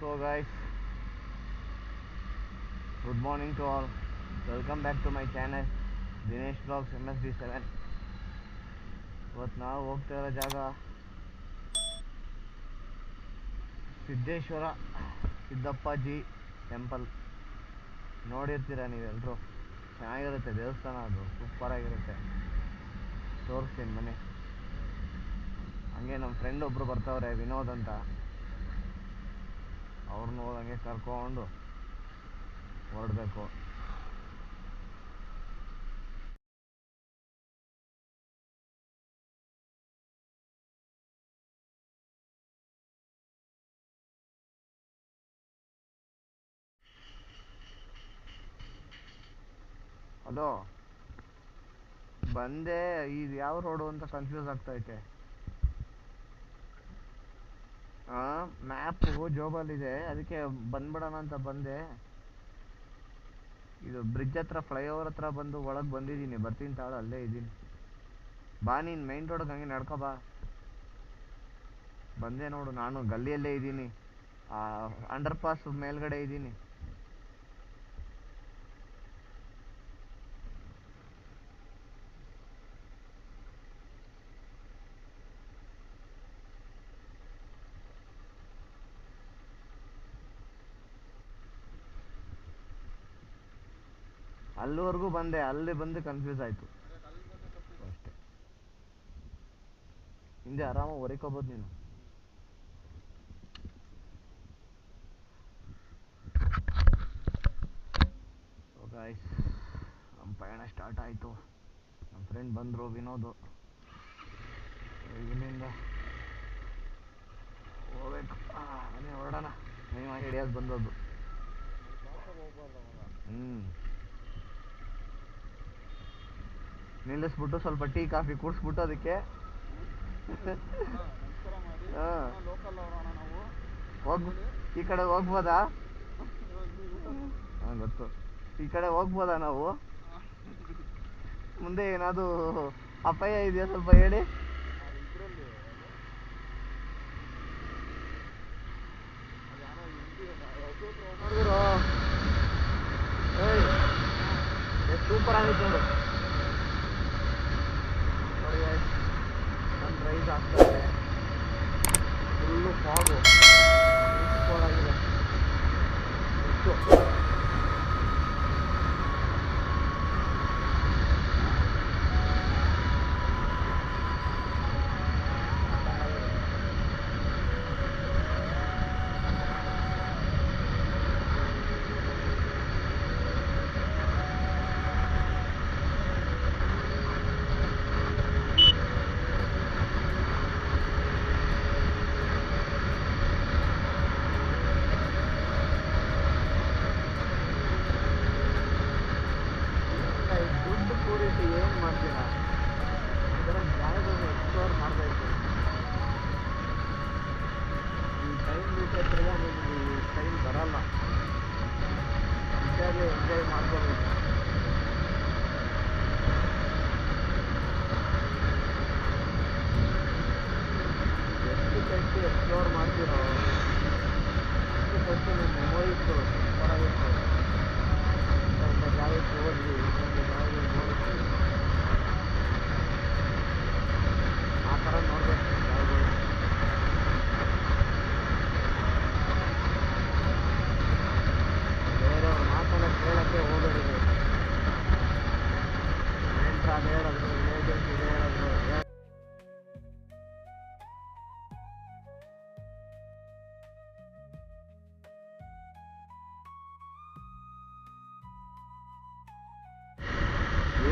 So guys, good morning to all. Welcome back to my channel Dinesh Vlogs MSD7. ಇವತ್ತು ನಾವು ಹೋಗ್ತಾ ಇರೋ ಜಾಗ ಸಿದ್ದೇಶ್ವರ ಸಿದ್ದಪ್ಪಾಜಿ ಟೆಂಪಲ್. ನೋಡಿರ್ತೀರ ನೀವೆಲ್ಲರೂ, ಚೆನ್ನಾಗಿರುತ್ತೆ ದೇವಸ್ಥಾನ, ಅದು ಸೂಪರ್ ಆಗಿರುತ್ತೆ. ತೋರಿಸ್ತೀನಿ ಬನ್ನಿ. ಹಂಗೆ ನಮ್ಮ ಫ್ರೆಂಡ್ ಒಬ್ರು ಬರ್ತಾವ್ರೆ, ವಿನೋದ್ ಅಂತ. ಅವ್ರನ್ನ ಹೋದಂಗೆ ಕರ್ಕೊಂಡು ಹೊರಡಬೇಕು. ಹಲೋ, ಬಂದೆ. ಇದು ಯಾವ ರೋಡು ಅಂತ ಕನ್ಫ್ಯೂಸ್ ಆಗ್ತೈತೆ. ಮ್ಯಾಪು ಜೋಬಲ್ಲಿದೆ, ಅದಕ್ಕೆ ಬಂದ್ಬಿಡೋಣ ಅಂತ ಬಂದೆ. ಇದು ಬ್ರಿಡ್ಜ್ ಹತ್ರ, ಫ್ಲೈಓವರ್ ಹತ್ರ ಬಂದು ಒಳಗೆ ಬಂದಿದ್ದೀನಿ. ಬರ್ತೀನಿ ತಾಳು, ಅಲ್ಲೇ ಇದ್ದೀನಿ. ಬಾ, ನೀನು ಮೈನ್ ರೋಡ್ಗೆ ಹಂಗೆ ನಡ್ಕೊ ಬಾ. ಬಂದೆ ನೋಡು, ನಾನು ಗಲ್ಲಿಯಲ್ಲೇ ಇದ್ದೀನಿ, ಅಂಡರ್ ಪಾಸ್ ಮೇಲ್ಗಡೆ ಇದ್ದೀನಿ. ಅಲ್ಲಿವರೆಗೂ ಬಂದೆ, ಅಲ್ಲಿ ಬಂದು ಕನ್ಫ್ಯೂಸ್ ಆಯಿತು ಅಷ್ಟೇ. ಹಿಂದೆ ಆರಾಮಾಗಿ ಹೊರಿಕೋಬೋದು ನೀನು. ಗಾಯ್ಸ್, ನಮ್ಮ ಪಯಣ ಸ್ಟಾರ್ಟ್ ಆಯಿತು. ನಮ್ಮ ಫ್ರೆಂಡ್ ಬಂದರು, ವಿನೋದು. ಇಲ್ಲಿಂದ ಹೋಗ್ಬೇಕು. ಮನೆ ಹೊರಡೋಣ. ನೀವು ಹಿಡಿಯೋದು ಬಂದದ್ದು. ನಿಲ್ಲಿಸ್ಬಿಟ್ಟು ಸ್ವಲ್ಪ ಟೀ ಕಾಫಿ ಕುಡಿಸ್ಬಿಟ್ಟು ಅದಕ್ಕೆ ಈ ಕಡೆ ಹೋಗ್ಬೋದಾ? ಹಾಂ, ಗೊತ್ತು. ಈ ಕಡೆ ಹೋಗ್ಬೋದಾ ನಾವು? ಮುಂದೆ ಏನಾದರೂ ಅಪಾಯ ಇದೆಯಾ ಸ್ವಲ್ಪ ಹೇಳಿ. ಸೂಪರ್ ಆಗಿತ್ತು ನೋಡು. ನೋಡಿ, ಸನ್ ರೈಸ್ ಆಗ್ತಾ ಇದೆ. ಫುಲ್ಲು ಫಾಗು, ಸೂಪರ್ ಆಗಿದೆ. ಏನು ಮಾಡ್ತೀರಾ, ಇದರ ಜಾಗದಲ್ಲಿ ಎಕ್ಸ್ಪ್ಲೋರ್ ಮಾಡಬೇಕು. ಈ ಟೈಮ್ ಬಿಟ್ಟರೆ ನಿಮ್ಗೆ ಈ ಟೈಮ್ ಬರಲ್ಲ. ನಿಜವಾಗ್ಲೂ ಎಂಜಾಯ್ ಮಾಡ್ಕೋಬೇಕು. ಎಷ್ಟು ಎಕ್ಸ್ಪ್ಲೋರ್ ಮಾಡ್ತೀರೋ ಅಷ್ಟು ನಿಮ್ಮ ಮೆಮೊರೀಸು ಹೊರಗಿತ್ತು. ಇಂಥ ಜಾಗಕ್ಕೆ ಹೋದ್ವಿ, ಇನ್ನೊಂದು ಜಾಗದಲ್ಲಿ ನೋಡಿದ್ವಿ, ಆ ಥರ ನೋಡಬೇಕು ಜಾಗಗಳು. ಬೇರೆಯವ್ರ ಮಾತನ್ನ ಕೇಳೋಕ್ಕೆ ಹೋಗಬೇಕು. ಫ್ರೆಂಡ್ಸ್ ಅದು ಹೇಳಿದ್ರು, ರಿಲೇಟಿವ್ಸ್ ಇದು ಹೇಳಿದ್ರು.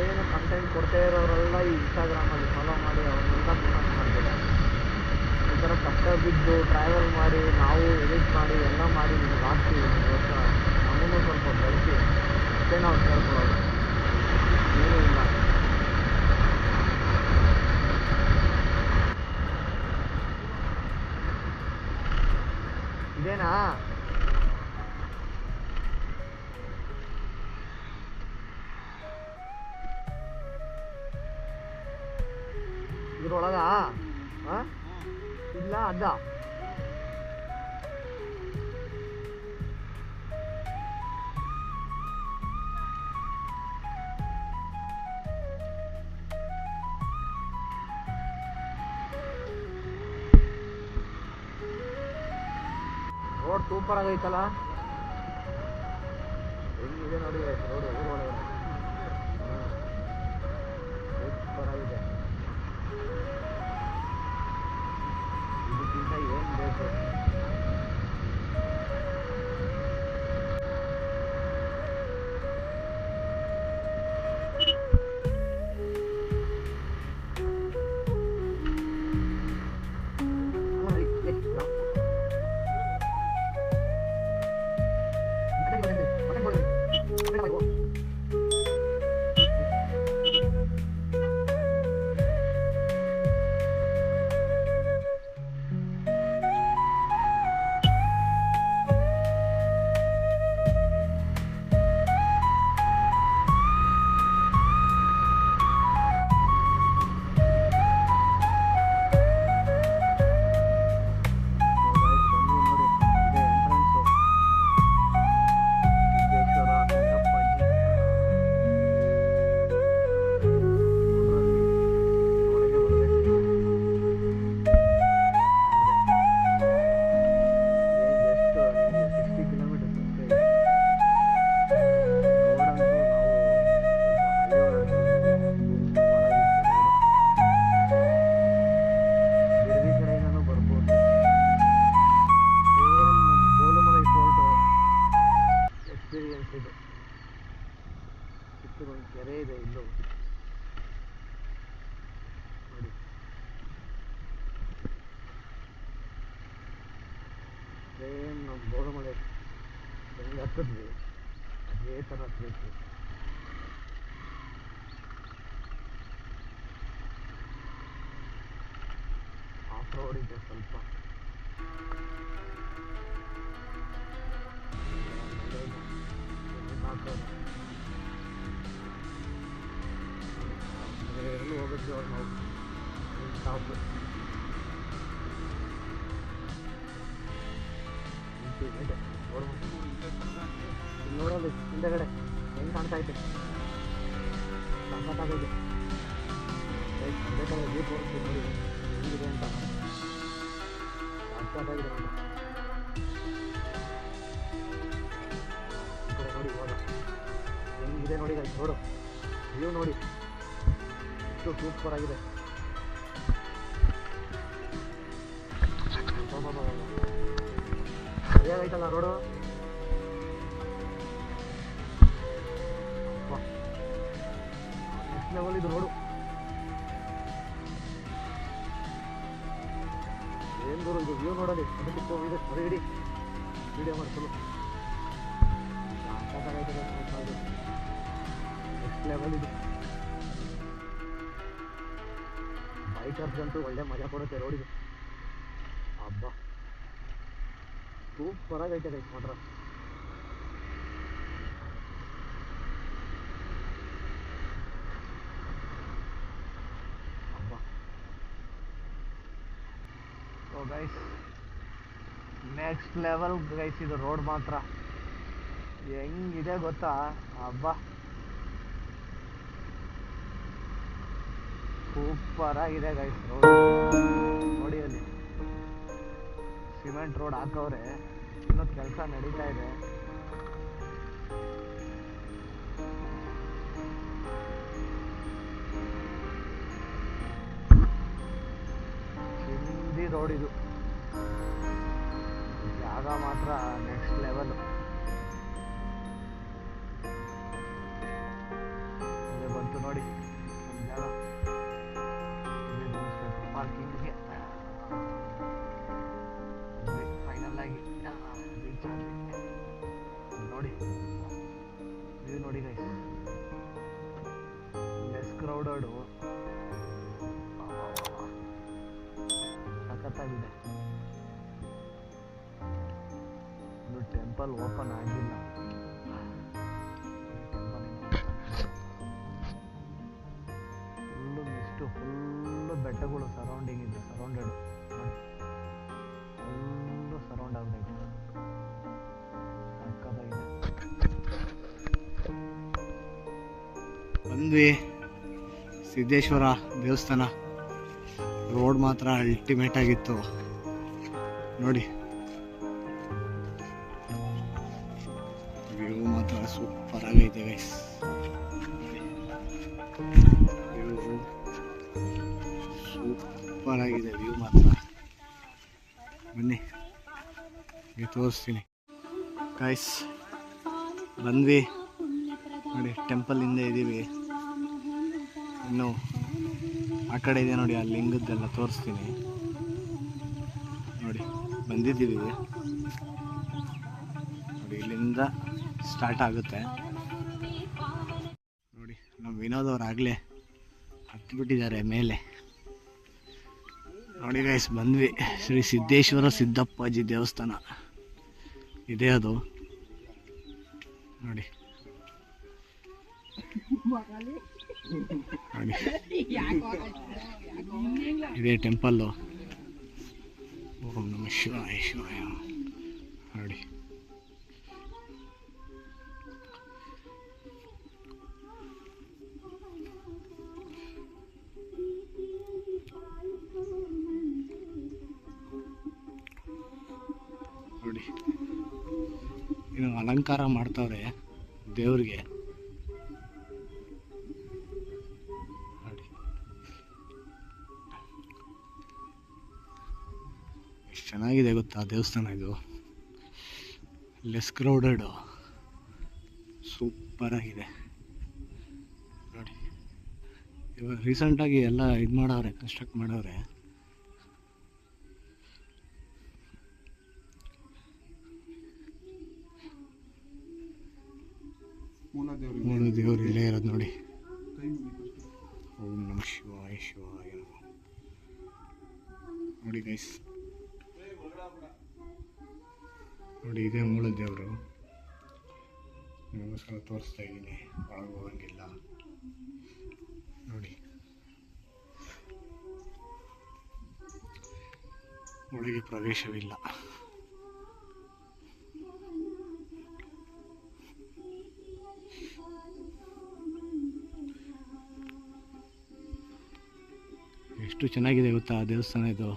ಏನು ಕಂಟೆಂಟ್ ಕೊಡ್ತಾ ಇರೋರೆಲ್ಲ ಈ ಇನ್ಸ್ಟಾಗ್ರಾಮಲ್ಲಿ ಫಾಲೋ ಮಾಡಿ ಅವ್ರನ್ನೆಲ್ಲ ಫೇಮಸ್ ಮಾಡ್ತಿದ್ದಾರೆ. ಈ ಥರ ಕಷ್ಟ ಬಿದ್ದು ಟ್ರಾವೆಲ್ ಮಾಡಿ ನಾವು ಎಡಿಟ್ ಮಾಡಿ ಎಲ್ಲ ಮಾಡಿ ನಿಮ್ಗೆ ಹಾಕ್ತೀವಿ. ಒಂದು ವರ್ಷ ನಮಗೂ ಸ್ವಲ್ಪ ಬೆಳೆಸಿ ಅಷ್ಟೇ ನಾವು ಕೇಳ್ಕೊಳ್ಳೋದು, ಏನೂ ಇಲ್ಲ. ಇದೇನಾ ಇದ್ರೊಳಗ? ಇಲ್ಲ ಅದ ರೋಡ್ ಸೂಪರ್ ಆಗೈತಲ್ಲ, ಹೆಂಗಿದೆ ನೋಡಿ ರೋಡ್ ಊರೊಳಗಡೆ ಸೂಪರ್ ಆಗಿದೆ. ಇದಕ್ಕಿಂತ ಏನು ಬೇಕು? ಒಂದು ಕೆರೆ ಇದೆ ಇಲ್ಲೂ ನೋಡಿ. ಸೇಮ್ ನಮ್ಮ ಗೋಳಮಲೆ ಹೆಂಗೆ ಹತ್ತಿದ್ವಿ ಅದೇ ಥರ ಹತ್ತಬೇಕು. ಆಫ್ ರೋಡ್ ಇದೆ ಸ್ವಲ್ಪ. ಎಲ್ಲೂ ಹೋಗುತ್ತೆ ಅವ್ರು ನಾವು ಸ್ಟಾಪ್ ನೋಡೋದು ಹಿಂದಗಡೆ ಹೆಂಗೆ ಕಾಣ್ತಾ ಐತೆ, ಸಖತ್ತಾಗೈತೆ. ಅದೇ ಥರ ಜೀಪ್ ಹೋಗ್ತೀವಿ ನೋಡಿ ಹೆಂಗಿದೆ ಅಂತ, ಸಖತ್ತಾಗಿದೆ ನೋಡಿ. ಈ ಕಡೆ ನೋಡಿ ಇವಾಗ ಹೆಂಗಿದೆ ನೋಡಿ ಗಾಯ್ಸ್, ನೋಡು ವ್ಯೂ ನೋಡಿ ಎಷ್ಟು ಸೂಪರ್ ಆಗಿದೆ. ಹೇಗೈತಲ್ಲ ರೋಡು, ನೆಕ್ಸ್ಟ್ ಲೆವೆಲ್ ಇದು ರೋಡು. ಏನು ದೂರ ಇದು ವ್ಯೂ ನೋಡೋದು, ಅದಕ್ಕೆ ಇದೆ ಹೊರಗಿಡಿ ವಿಡಿಯೋ ಮಾಡ್ಕೊಳ್ಳು. ನೆಕ್ಸ್ಟ್ ಲೆವೆಲ್ ಇದು. ಬೈಕರ್ಸ್ಗಂತೂ ಒಳ್ಳೆ ಮಜಾ ಕೊಡುತ್ತೆ ರೋಡಿಗೆ. ಹಬ್ಬ ಸೂಪರ್ ಆಗೈತೆ ಗೈಸ್ ಮಾತ್ರ. ಹಬ್ಬ so guys next level guys ಇದು ರೋಡ್ ಮಾತ್ರ ಹೆಂಗಿದೆ ಗೊತ್ತಾ. ಹಬ್ಬ ಸೂಪರ್ ಆಗಿದೆ ಗೈಸ್ ರೋಡ್ ನೋಡಿ. ಅಲ್ಲಿ ಸಿಮೆಂಟ್ ರೋಡ್ ಹಾಕವ್ರೆ, ಇನ್ನೂ ಕೆಲಸ ನಡೀತಾ ಇದೆ. ಹಿಂದಿ ರೋಡ್ ಇದು, ಜಾಗ ಮಾತ್ರ ನೆಕ್ಸ್ಟ್ ಲೆವೆಲ್. ಇಲ್ಲೇ ಬಂತು ನೋಡಿ ಒಂದು ಜಾಗ, ಪಾರ್ಕಿಂಗ್ಗೆ ಫೈನಲ್ ಆಗಿ ರೀಚ್ ಆಗಿ ನೋಡಿ ವ್ಯೂ ನೋಡಿ ಗೈಸ್. ಲೆಸ್ ಕ್ರೌಡೆಡು, ಸಖತ್ತಾಗಿದೆ. ಇದು ಟೆಂಪಲ್ ಓಪನ್ ಆಗಿಲ್ಲ, ಫುಲ್ಲು ಮಿಸ್ಟು, ಫುಲ್ಲು ಬೆಟ್ಟಗಳು ಸರೌಂಡಿಂಗ್ ಇದೆ, ಸರೌಂಡೆಡ್ ಫುಲ್ಲು ಸರೌಂಡ್ ಆಗ್ತೈತೆ. ಸಕ್ಕತ್ತಾಗಿದೆ. ಬಂದ್ವಿ ಸಿದ್ದೇಶ್ವರ ದೇವಸ್ಥಾನ. ರೋಡ್ ಮಾತ್ರ ಅಲ್ಟಿಮೇಟ್ ಆಗಿತ್ತು ನೋಡಿ, ಸಕ್ಕತ್ತಾಗೈತೆ ಗೈಸ್. ಸೂಪರ್ ಆಗಿದೆ ವ್ಯೂ ಮಾತ್ರ. ಬನ್ನಿ ತೋರಿಸ್ತೀನಿ ಗೈಸ್. ಬಂದ್ವಿ ನೋಡಿ, ಟೆಂಪಲ್ ಹಿಂದೆ ಇದ್ದೀವಿ. ಇನ್ನು ಆ ಕಡೆ ಇದೆ ನೋಡಿ, ಆ ಲಿಂಗದ್ದೆಲ್ಲ ತೋರಿಸ್ತೀನಿ ನೋಡಿ. ಬಂದಿದ್ದೀವಿ ನೋಡಿ, ಇಲ್ಲಿಂದ ಸ್ಟಾರ್ಟ್ ಆಗುತ್ತೆ ನೋಡಿ. ನಮ್ಮ ವಿನೋದ್ ಅವ್ರು ಆಗಲೇ ಹತ್ಬಿಟ್ಟಿದ್ದಾರೆ ಮೇಲೆ ನೋಡಿ ಗೈಸ್. ಬಂದ್ವಿ. ಶ್ರೀ ಸಿದ್ದೇಶ್ವರ ಸಿದ್ದಪ್ಪಾಜಿ ದೇವಸ್ಥಾನ ಇದೆ ಅದು ನೋಡಿ. ನೋಡಿ ಇದೇ ಟೆಂಪಲ್ಲು. ಓಂ ನಮಃ ಶಿವಾಯ ಶಿವಾಯ ನೋಡಿ. ನೋಡಿ ಇನ್ನು ಅಲಂಕಾರ ಮಾಡ್ತಾವ್ರೆ ದೇವ್ರಿಗೆ ನೋಡಿ. ಎಷ್ಟು ಚೆನ್ನಾಗಿದೆ ಗೊತ್ತಾ ದೇವಸ್ಥಾನ ಇದು. ಲೆಸ್ ಕ್ರೌಡೆಡು, ಸೂಪರ್ ಆಗಿದೆ ನೋಡಿ. ಇವಾಗ ರೀಸೆಂಟಾಗಿ ಎಲ್ಲ ಇದು ಮಾಡವ್ರೆ, ಕನ್ಸ್ಟ್ರಕ್ಟ್ ಮಾಡವ್ರೆ. ಮೂಲ ದೇವರು ಇಲ್ಲೇ ಇರೋದು ನೋಡಿ. ಓಂ ನಮಃ ಶಿವಾಯ ಶಿವಾಯ ನೋಡಿ ಗೈಸ್. ನೋಡಿ ಇದೇ ಮೂಲ ದೇವರು. ನಿಮಗೋಸ್ಕರ ತೋರಿಸ್ತಾ ಇದ್ದೀನಿ, ಒಳಗೆ ಹೋಗಂಗಿಲ್ಲ ನೋಡಿ. ಒಳಗೆ ಪ್ರವೇಶವಿಲ್ಲ. ಎಷ್ಟು ಚೆನ್ನಾಗಿದೆ ಗೊತ್ತಾ ದೇವಸ್ಥಾನ ಇದು.